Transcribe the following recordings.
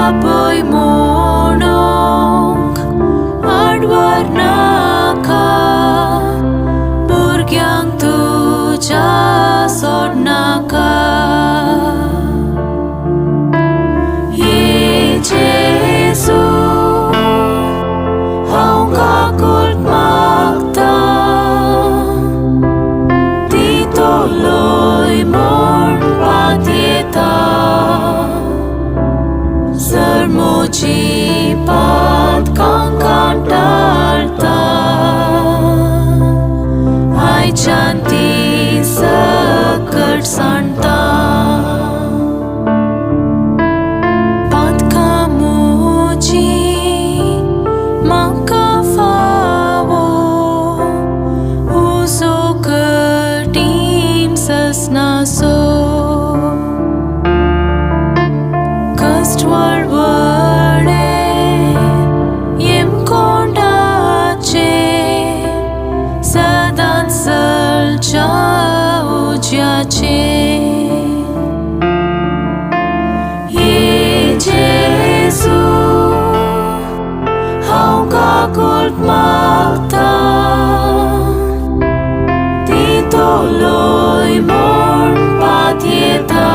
apoi monong adwar naka burgyang tuja sod naka Ye Jesu hong kakul magta Tito loy mon patieta Sermoji pat kang kandarta Ai chanti sakat santa Pat kamuji makafawo Uso kertim sasnaso Kastwar vare yem kondache sadan salcha ujache Ye Jesu hong kakul magta Tito loy mon patieta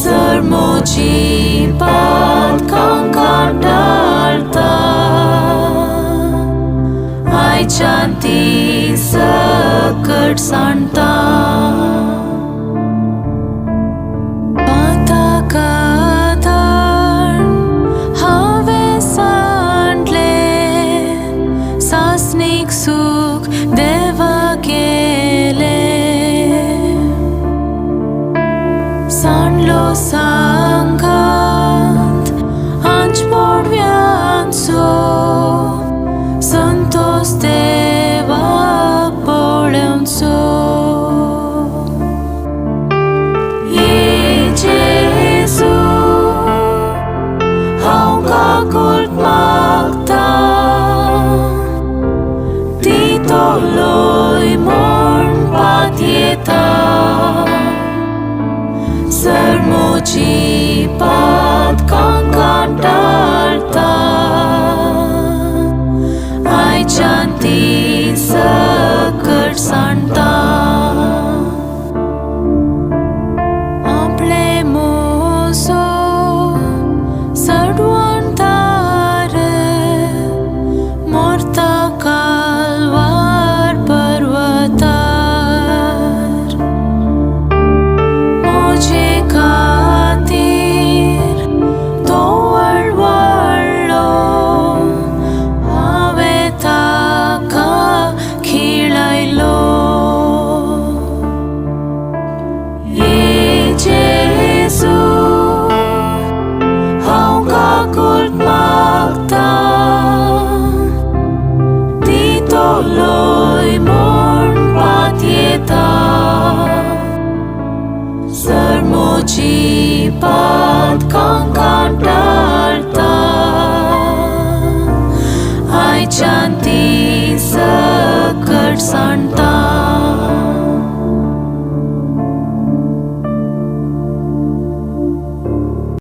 Sermoji pat kang kandarta Ai chanti sakat santa Patakatar have sandle Sasnik suk deva gele Sandlo sangat anj podvianso Santos deva poleunso Ye Jesu hong kakul magta Tito loy mon patieta Sermoji pat kang kandarta Ai chanti sakat santa Aple moso sarduantare Morta kalvar parvatar Moje khatir towal wallo ave taka khilailo Ye Jesu hong kakul magta Tito loy mon patieta Sermoji pat kang kandarta Ai chanti sakat santa